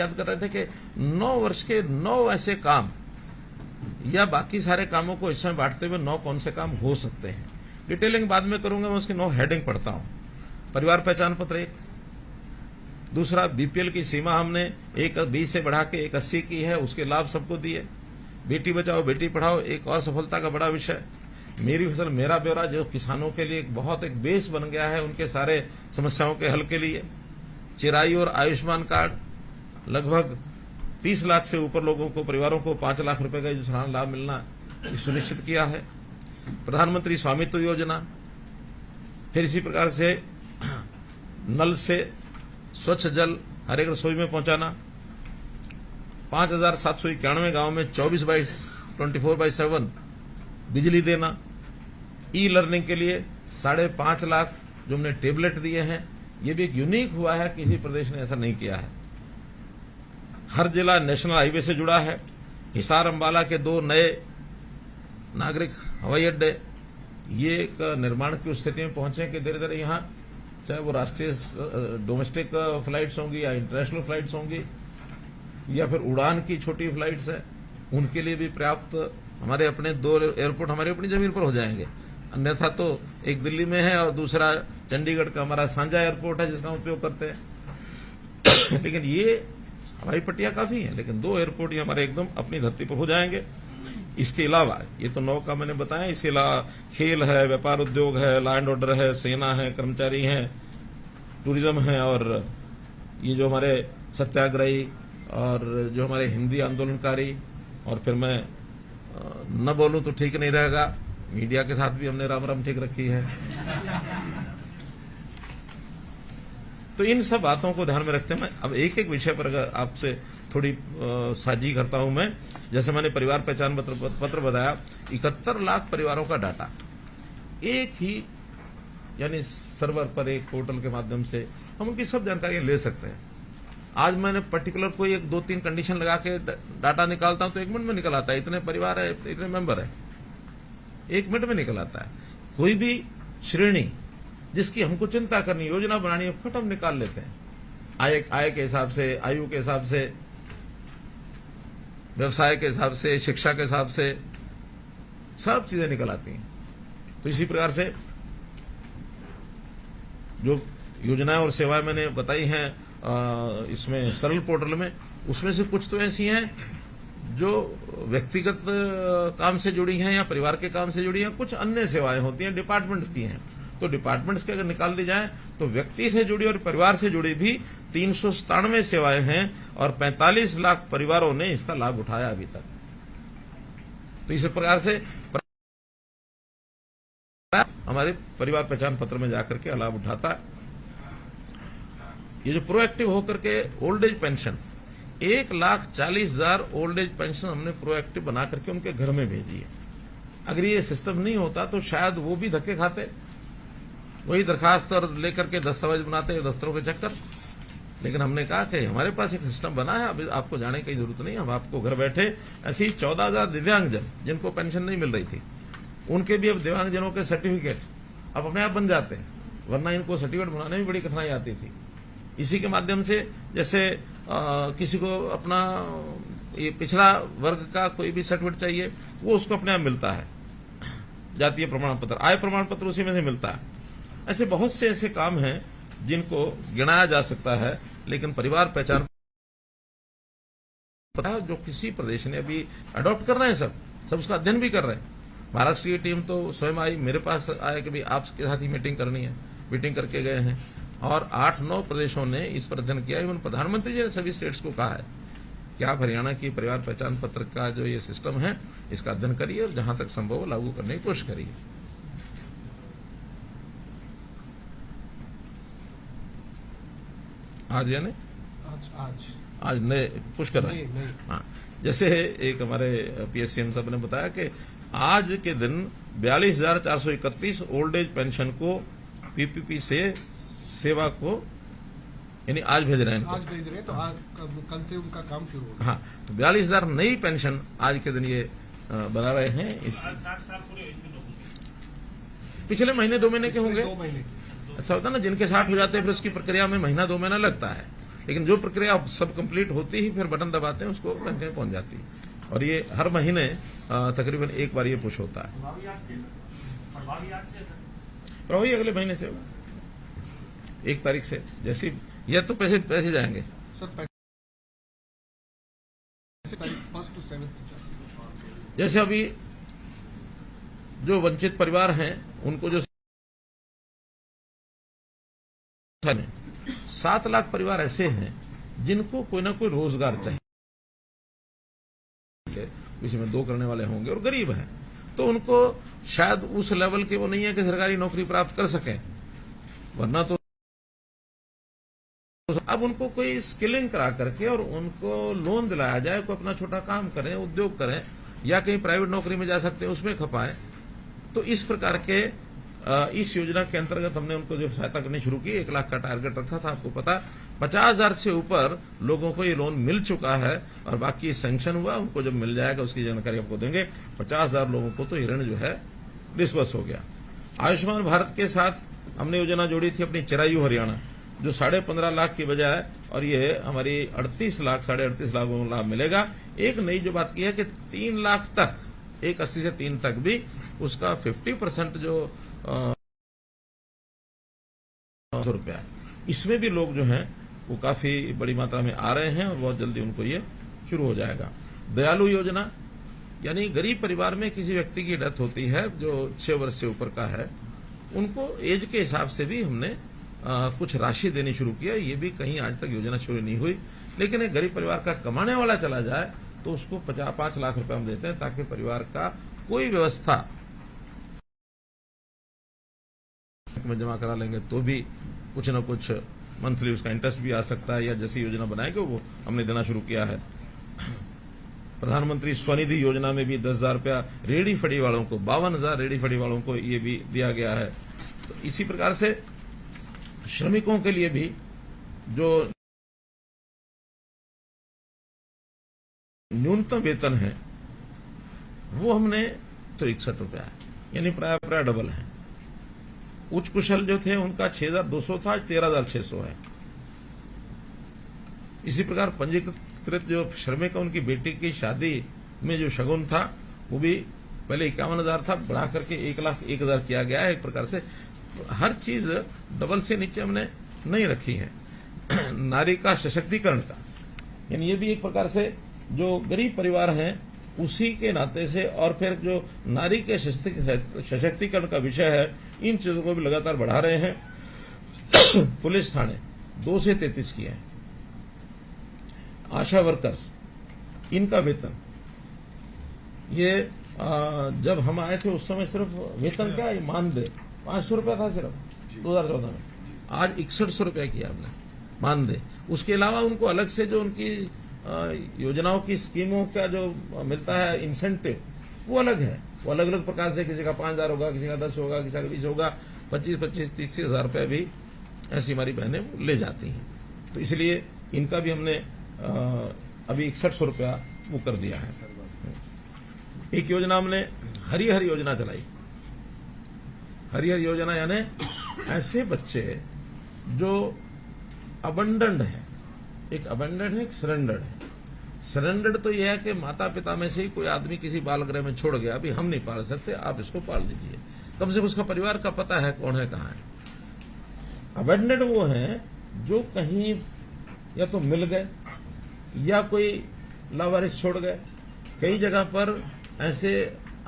याद कर रहे थे कि 9 वर्ष के 9 ऐसे काम या बाकी सारे कामों को इसमें बांटते हुए 9 कौन से काम हो सकते हैं। डिटेलिंग बाद में करूंगा, मैं उसकी 9 हेडिंग पढ़ता हूं। परिवार पहचान पत्र 1, दूसरा बीपीएल की सीमा हमने 120 से बढ़ा के 180 की है, उसके लाभ सबको दिए। बेटी बचाओ बेटी पढ़ाओ एक और सफलता का बड़ा विषय। मेरी फसल मेरा ब्यौरा जो किसानों के लिए एक बेस बन गया है उनके सारे समस्याओं के हल के लिए। चिराई और आयुष्मान कार्ड, लगभग 30 लाख से ऊपर लोगों को, परिवारों को 5 लाख रुपए का जो सलाना लाभ मिलना सुनिश्चित किया है। प्रधानमंत्री स्वामित्व योजना, फिर इसी प्रकार से नल से स्वच्छ जल हर एक रसोई में पहुंचाना। 5,791 गांवों में 24/7 बिजली देना। ई लर्निंग के लिए 5.5 लाख जो हमने टेबलेट दिए हैं, ये भी एक यूनिक हुआ है, किसी प्रदेश ने ऐसा नहीं किया है। हर जिला नेशनल हाईवे से जुड़ा है। हिसार अंबाला के 2 नए नागरिक हवाई अड्डे, ये एक निर्माण की स्थिति में पहुंचे कि धीरे धीरे यहां चाहे वो राष्ट्रीय डोमेस्टिक फ्लाइट्स होंगी या इंटरनेशनल फ्लाइट्स होंगी या फिर उड़ान की छोटी फ्लाइट्स है, उनके लिए भी पर्याप्त हमारे अपने 2 एयरपोर्ट हमारी अपनी जमीन पर हो जाएंगे। अन्यथा तो एक दिल्ली में है और दूसरा चंडीगढ़ का हमारा सांझा एयरपोर्ट है जिसका हम उपयोग करते हैं। लेकिन ये हवाई पट्टियां काफी हैं, लेकिन 2 एयरपोर्ट ये हमारे एकदम अपनी धरती पर हो जाएंगे। इसके अलावा ये तो 9 का मैंने बताया, इसके अलावा खेल है, व्यापार उद्योग है, लॉ एंड ऑर्डर है, सेना है, कर्मचारी हैं, टूरिज्म है, और ये जो हमारे सत्याग्रही और जो हमारे हिंदी आंदोलनकारी, और फिर मैं न बोलूं तो ठीक नहीं रहेगा, मीडिया के साथ भी हमने राम राम ठीक रखी है। तो इन सब बातों को ध्यान में रखते हैं मैं अब एक एक विषय पर अगर आपसे थोड़ी साझी करता हूं मैं। जैसे मैंने परिवार पहचान पत्र बताया, 71 लाख परिवारों का डाटा एक ही यानी सर्वर पर, एक पोर्टल के माध्यम से हम उनकी सब जानकारियां ले सकते हैं। आज मैंने पर्टिकुलर कोई 2-3 कंडीशन लगा के डाटा निकालता हूं तो 1 मिनट में निकल आता है, इतने परिवार है, इतने मेंबर है, 1 मिनट में निकल आता है। कोई भी श्रेणी जिसकी हमको चिंता करनी, योजना बनानी है, फट हम निकाल लेते हैं। आय के हिसाब से, आयु के हिसाब से, व्यवसाय के हिसाब से, शिक्षा के हिसाब से सब चीजें निकल आती हैं। तो इसी प्रकार से जो योजनाएं और सेवाएं मैंने बताई हैं इसमें सरल पोर्टल में, उसमें से कुछ तो ऐसी हैं जो व्यक्तिगत काम से जुड़ी हैं या परिवार के काम से जुड़ी हैं, कुछ अन्य सेवाएं होती हैं डिपार्टमेंट्स की हैं। तो डिपार्टमेंट्स के अगर निकाल दी जाए तो व्यक्ति से जुड़ी और परिवार से जुड़ी भी 397 सेवाएं हैं और 45 लाख परिवारों ने इसका लाभ उठाया अभी तक। तो इस प्रकार से हमारे परिवार पहचान पत्र में जाकर के लाभ उठाता है। ये जो प्रोएक्टिव होकर के old age pension, 1,40,000 old age pension हमने प्रोएक्टिव बना करके उनके घर में भेजी है। अगर ये सिस्टम नहीं होता तो शायद वो भी धक्के खाते, वही दरखास्त लेकर के दस्तावेज बनाते हैं, दफ्तरों के चक्कर। लेकिन हमने कहा कि हमारे पास एक सिस्टम बना है, अब आपको जाने की जरूरत नहीं, हम आपको घर बैठे ऐसे ही 14,000 दिव्यांगजन जिनको पेंशन नहीं मिल रही थी, उनके भी अब दिव्यांगजनों के सर्टिफिकेट अब अपने आप बन जाते हैं, वरना इनको सर्टिफिकेट बनाने में बड़ी कठिनाई आती थी। इसी के माध्यम से जैसे किसी को अपना ये पिछड़ा वर्ग का कोई भी सर्टिफिकेट चाहिए, वो उसको अपने आप मिलता है। जातीय प्रमाण पत्र, आय प्रमाण पत्र उसी में से मिलता है। ऐसे बहुत से ऐसे काम हैं जिनको गिनाया जा सकता है, लेकिन परिवार पहचान पत्र जो किसी प्रदेश ने अभी अडॉप्ट कर रहे हैं, सब उसका अध्ययन भी कर रहे हैं। महाराष्ट्र की टीम तो स्वयं आई, मेरे पास आए कि भाई आपके साथ ही मीटिंग करनी है, मीटिंग करके गए हैं और 8-9 प्रदेशों ने इस पर अध्ययन किया। इवन प्रधानमंत्री जी ने सभी स्टेट्स को कहा है कि आप हरियाणा की परिवार पहचान पत्र का जो ये सिस्टम है इसका अध्ययन करिए और जहां तक संभव हो लागू करने की कोशिश करिए। आज यानी आज नए पुश कर रहे हैं। हाँ, जैसे एक हमारे पीएससीएम साहब ने बताया कि आज के दिन 42,431 ओल्ड एज पेंशन को पीपीपी से सेवा को यानी आज भेज रहे हैं, आज भेज रहे हैं। तो कल से उनका काम शुरू होगा। हाँ, तो 42,000 नई पेंशन आज के दिन ये बना रहे हैं। इस पिछले महीने 2 महीने के होंगे। 2 महीने ऐसा होता है ना, जिनके 60 हो जाते हैं फिर उसकी प्रक्रिया में महीना 2 महीना लगता है। लेकिन जो प्रक्रिया सब कंप्लीट होती ही फिर बटन दबाते हैं उसको बैंक में पहुंच जाती है। और ये हर महीने तकरीबन एक बार ये पुश होता है। प्रभावी अगले महीने से होगा, 1 तारीख से। जैसे यह तो पैसे जाएंगे सर, जैसे अभी जो वंचित परिवार हैं उनको जो 7 लाख परिवार ऐसे हैं जिनको कोई ना कोई रोजगार चाहिए, किसी में 2 करने वाले होंगे और गरीब हैं, तो उनको शायद उस लेवल के वो नहीं है कि सरकारी नौकरी प्राप्त कर सकें, वरना तो अब उनको कोई स्किलिंग करा करके और उनको लोन दिलाया जाए, कोई अपना छोटा काम करें, उद्योग करें, या कहीं प्राइवेट नौकरी में जा सकते हैं उसमें खपाएं। तो इस प्रकार के इस योजना के अंतर्गत हमने उनको जो सहायता करनी शुरू की, 1 लाख का टारगेट रखा था। आपको पता 50,000 से ऊपर लोगों को ये लोन मिल चुका है और बाकी सैंक्शन हुआ, उनको जब मिल जाएगा उसकी जानकारी आपको देंगे। 50,000 लोगों को तो ये ऋण जो है डिस्बर्स हो गया। आयुष्मान भारत के साथ हमने योजना जोड़ी थी अपनी चिरायु हरियाणा, जो 15.5 लाख की बजाय, और ये हमारी 38 लाख 38.5 लाख को लाभ मिलेगा। एक नई जो बात की है कि 3 लाख तक, 1.80 से 3 तक भी उसका 50% जो ₹100, इसमें भी लोग जो हैं वो काफी बड़ी मात्रा में आ रहे हैं और बहुत जल्दी उनको ये शुरू हो जाएगा। दयालु योजना, यानी गरीब परिवार में किसी व्यक्ति की डेथ होती है जो 6 वर्ष से ऊपर का है, उनको एज के हिसाब से भी हमने कुछ राशि देनी शुरू किया। ये भी कहीं आज तक योजना शुरू नहीं हुई, लेकिन एक गरीब परिवार का कमाने वाला चला जाए तो उसको 5 लाख रुपए हम देते हैं, ताकि परिवार का कोई व्यवस्था में जमा करा लेंगे तो भी कुछ न कुछ मंथली उसका इंटरेस्ट भी आ सकता है, या जैसी योजना बनाएंगे वो हमने देना शुरू किया है। प्रधानमंत्री स्वनिधि योजना में भी 10,000 रुपया रेडी फड़ी वालों को, 52,000 रेडी फड़ी वालों को ये भी दिया गया है। तो इसी प्रकार से श्रमिकों के लिए भी जो न्यूनतम वेतन है वो हमने तो 61 रुपया है, यानी प्राय डबल है। उच्च कुशल जो थे उनका 6,200 था, 13,600 है। इसी प्रकार पंजीकृत जो श्रमिक है, उनकी बेटी की शादी में जो शगुन था वो भी पहले 51,000 था, बढ़ा करके 1,01,000 किया गया है। एक प्रकार से हर चीज डबल से नीचे हमने नहीं रखी है। नारी का सशक्तिकरण का, यानी ये भी एक प्रकार से जो गरीब परिवार हैं उसी के नाते से, और फिर जो नारी के सशक्तिकरण का विषय है, इन चीजों को भी लगातार बढ़ा रहे हैं। पुलिस थाने 2 से 33 किए हैं। आशा वर्कर्स, इनका वेतन, ये जब हम आए थे उस समय सिर्फ वेतन क्या, मानदेय 500 रुपया था सिर्फ 2014 में, आज 6100 रुपया किया हमने मानदेय। उसके अलावा उनको अलग से जो उनकी योजनाओं की स्कीमों का जो मिलता है इंसेंटिव, वो अलग है। वो अलग अलग प्रकार से, किसी का 5,000 होगा, किसी का 10 होगा, किसी का 20 होगा, 25-30,000 रुपये भी ऐसी हमारी बहनें ले जाती हैं। तो इसलिए इनका भी हमने अभी 6100 रुपया वो कर दिया है। एक योजना हमने हरिहर योजना चलाई। हरिहर योजना यानी ऐसे बच्चे जो अबंडन्ड है, एक अबंडन्ड है, एक सरेंडर्ड है। सरेंडर्ड तो यह है कि माता पिता में से ही कोई आदमी किसी बाल गृह में छोड़ गया, अभी हम नहीं पाल सकते, आप इसको पाल दीजिए, कम से कम उसका परिवार का पता है कौन है कहां है। अबंडन्ड वो है जो कहीं या तो मिल गए या कोई लावारिस छोड़ गए। कई जगह पर ऐसे,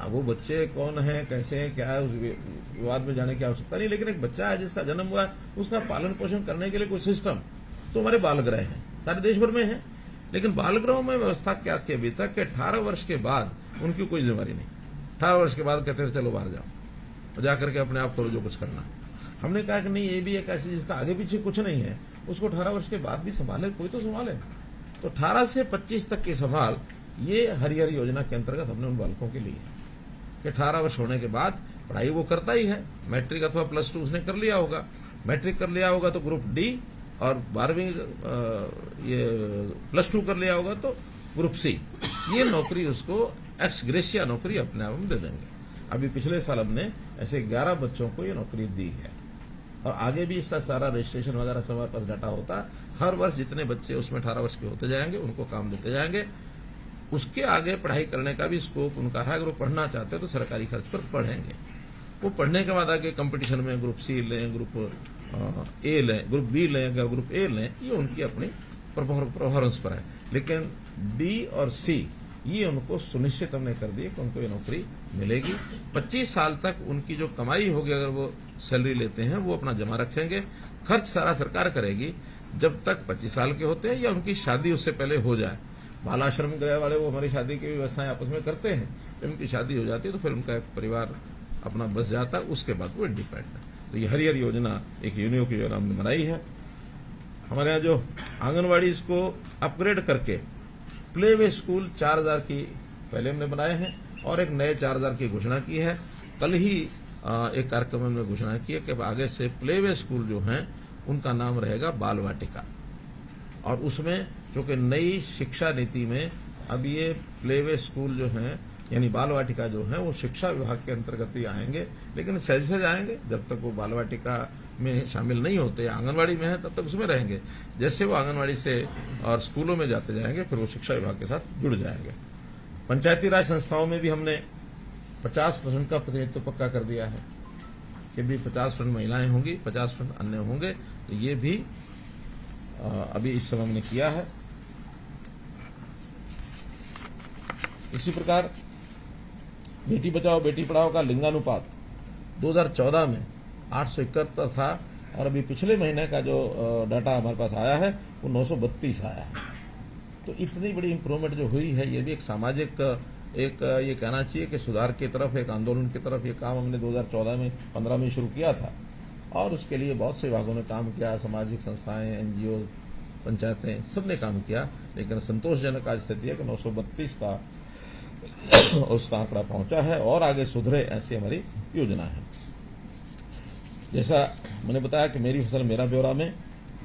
वो बच्चे कौन है, कैसे हैं, क्या है, उस विवाद में जाने की आवश्यकता नहीं, लेकिन एक बच्चा है जिसका जन्म हुआ है, उसका पालन पोषण करने के लिए कोई सिस्टम तो हमारे बाल गृह है, सारे देश भर में है। लेकिन बाल गृहों में व्यवस्था क्या थी अभी तक कि 18 वर्ष के बाद उनकी कोई जिम्मेवारी नहीं। 18 वर्ष के बाद कहते थे चलो बाहर जाओ, और जाकर के अपने आप करो जो कुछ करना। हमने कहा कि नहीं, ये भी एक ऐसी जिसका आगे पीछे कुछ नहीं है, उसको 18 वर्ष के बाद भी संभाले, कोई तो संभाले। तो 18 से 25 तक की संभाल ये हरिहर योजना के अंतर्गत हमने उन बालकों के लिए कि 18 वर्ष होने के बाद पढ़ाई वो करता ही है, मैट्रिक अथवा +2 उसने कर लिया होगा, मैट्रिक कर लिया होगा तो ग्रुप डी, और 12वीं ये +2 कर लिया होगा तो ग्रुप सी। ये नौकरी उसको एक्स ग्रेशिया नौकरी अपने आप हम दे देंगे। अभी पिछले साल हमने ऐसे 11 बच्चों को ये नौकरी दी है। और आगे भी इसका सारा रजिस्ट्रेशन वगैरह सब हमारे पास डाटा होता है। हर वर्ष जितने बच्चे उसमें 18 वर्ष के होते जाएंगे उनको काम देते जाएंगे। उसके आगे पढ़ाई करने का भी स्कोप उनका है। अगर वो पढ़ना चाहते हैं तो सरकारी खर्च पर पढ़ेंगे। वो पढ़ने के बाद आगे कंपटीशन में ग्रुप सी लें, ग्रुप ए लें, ग्रुप बी लें या ग्रुप ए लें, ये उनकी अपनी परफॉर्मेंस पर है। लेकिन डी और सी ये उनको सुनिश्चित हमने कर दी कि उनको ये नौकरी मिलेगी। 25 साल तक उनकी जो कमाई होगी, अगर वो सैलरी लेते हैं, वो अपना जमा रखेंगे। खर्च सारा सरकार करेगी जब तक 25 साल के होते हैं या उनकी शादी उससे पहले हो जाए। बाल आश्रम गृह वाले वो हमारी शादी की व्यवस्थाएं आपस में करते हैं। जब उनकी शादी हो जाती है तो फिर उनका एक परिवार अपना बस जाता है, उसके बाद वो इंडिपेंडेंट है। तो ये हरियर योजना एक यूनियो की योजना हमने बनाई है। हमारे यहाँ जो आंगनवाड़ी इसको अपग्रेड करके प्ले वे स्कूल 4000 की पहले हमने बनाए हैं और एक नए 4000 की घोषणा की है। कल ही एक कार्यक्रम में घोषणा की है कि आगे से प्ले वे स्कूल जो हैं उनका नाम रहेगा बाल वाटिका। और उसमें चूंकि नई शिक्षा नीति में अब ये प्ले वे स्कूल जो हैं यानी बाल वाटिका जो है वो शिक्षा विभाग के अंतर्गत ही आएंगे, लेकिन सहज से आएंगे। जब तक वो बाल वाटिका में शामिल नहीं होते, आंगनवाड़ी में है, तब तक उसमें रहेंगे। जैसे वो आंगनवाड़ी से और स्कूलों में जाते जाएंगे फिर वो शिक्षा विभाग के साथ जुड़ जाएंगे। पंचायती राज संस्थाओं में भी हमने 50% का प्रतिनिधित्व पक्का कर दिया है कि भी 50% महिलाएं होंगी, 50% अन्य होंगे। तो ये भी अभी इस समय हमने किया है। इसी प्रकार बेटी बचाओ बेटी पढ़ाओ का लिंगानुपात 2014 में 871 था और अभी पिछले महीने का जो डाटा हमारे पास आया है वो 932 आया है। तो इतनी बड़ी इंप्रूवमेंट जो हुई है, ये भी एक सामाजिक एक ये कहना चाहिए कि सुधार की तरफ, एक आंदोलन की तरफ ये काम हमने 2014 में 15 में शुरू किया था और उसके लिए बहुत से विभागों ने काम किया, सामाजिक संस्थाएं, एनजीओ, पंचायतें, सबने काम किया। लेकिन संतोषजनक आज स्थिति है कि 932 का उसका आंकड़ा पहुंचा है और आगे सुधरे ऐसी हमारी योजना है। जैसा मैंने बताया कि मेरी फसल मेरा ब्यौरा में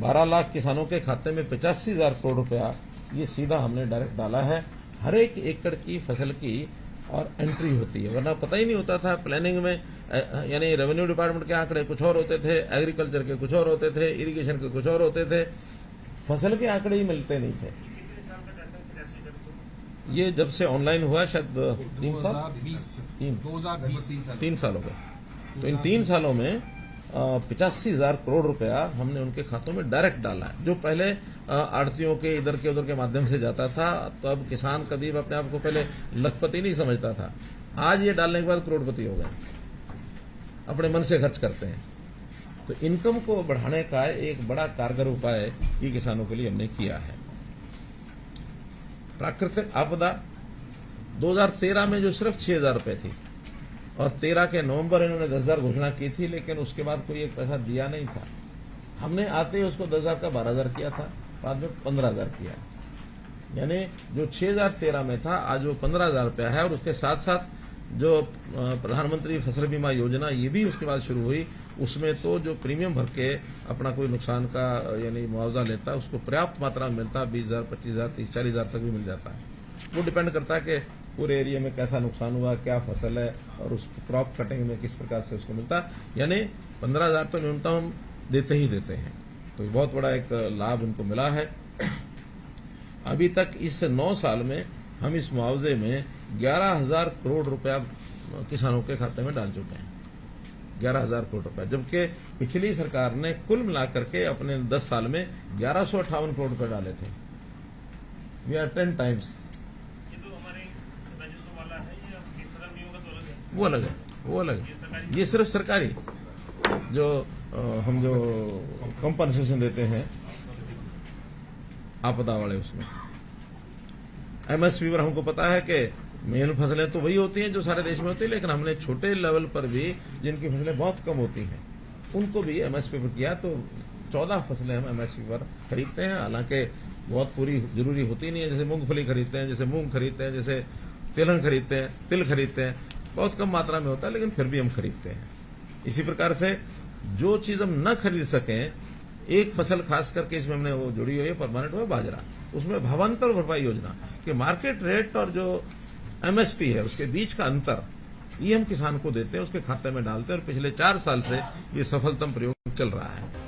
12 लाख किसानों के खाते में 85,000 करोड़ रुपया ये सीधा हमने डायरेक्ट डाला है। हर एक एकड़ की फसल की और एंट्री होती है, वरना पता ही नहीं होता था। प्लानिंग में यानी रेवेन्यू डिपार्टमेंट के आंकड़े कुछ और होते थे, एग्रीकल्चर के कुछ और होते थे, इरिगेशन के कुछ और होते थे, फसल के आंकड़े ही मिलते नहीं थे। ये जब से ऑनलाइन हुआ शायद 3 साल 3 साल हो गए। तो इन 3 सालों में 85,000 करोड़ रुपया हमने उनके खातों में डायरेक्ट डाला है। जो पहले आड़तियों के इधर के उधर के माध्यम से जाता था, तो अब किसान कभी अपने आप को पहले लखपति नहीं समझता था, आज ये डालने के बाद करोड़पति हो गए, अपने मन से खर्च करते हैं। तो इनकम को बढ़ाने का एक बड़ा कारगर उपाय ये किसानों के लिए हमने किया है। प्राकृतिक आपदा 2013 में जो सिर्फ 6,000 रुपए थी और 13 के नवंबर इन्होंने 10,000 घोषणा की थी, लेकिन उसके बाद कोई एक पैसा दिया नहीं था। हमने आते ही उसको 10,000 का 12,000 किया था, बाद में 15,000 किया। यानी जो 6,013 में था आज वो 15,000 रुपया है। और उसके साथ साथ जो प्रधानमंत्री फसल बीमा योजना ये भी उसके बाद शुरू हुई, उसमें तो जो प्रीमियम भर के अपना कोई नुकसान का यानी मुआवजा लेता है उसको पर्याप्त मात्रा में मिलता है, 20,000, 25,000, 30,000, 40,000 तक भी मिल जाता है। वो डिपेंड करता है कि पूरे एरिया में कैसा नुकसान हुआ, क्या फसल है और उस क्रॉप कटिंग में किस प्रकार से उसको मिलता है। यानी 15,000 तो न्यूनतम हम देते ही देते हैं। तो बहुत बड़ा एक लाभ उनको मिला है। अभी तक इस 9 साल में हम इस मुआवजे में 11,000 करोड़ रुपया किसानों के खाते में डाल चुके हैं, 11,000 करोड़ रुपया, जबकि पिछली सरकार ने कुल मिलाकर के अपने 10 साल में 1158 करोड़ रुपए डाले थे। We are 10 times. वो अलग है, वो अलग है। ये सिर्फ सरकारी जो हम जो कंपनसेशन देते हैं आपदा वाले, उसमें एमएसपी पर हमको पता है कि मेन फसलें तो वही होती हैं जो सारे देश में होती है, लेकिन हमने छोटे लेवल पर भी जिनकी फसलें बहुत कम होती हैं उनको भी एमएसपी पर किया। तो 14 फसलें हम एमएसपी पर खरीदते हैं। हालांकि बहुत पूरी जरूरी होती नहीं है, जैसे मूंगफली खरीदते हैं, जैसे मूंग खरीदते हैं, जैसे तिलहन खरीदते हैं, तिल खरीदते हैं, बहुत कम मात्रा में होता है, लेकिन फिर भी हम खरीदते हैं। इसी प्रकार से जो चीज हम न खरीद सकें, एक फसल खास करके इसमें हमने वो जुड़ी हुई है परमानेंट, हुआ बाजरा। उसमें भावांतर भरपाई योजना कि मार्केट रेट और जो एमएसपी है उसके बीच का अंतर ये हम किसान को देते हैं, उसके खाते में डालते हैं। और पिछले 4 साल से ये सफलतम प्रयोग चल रहा है।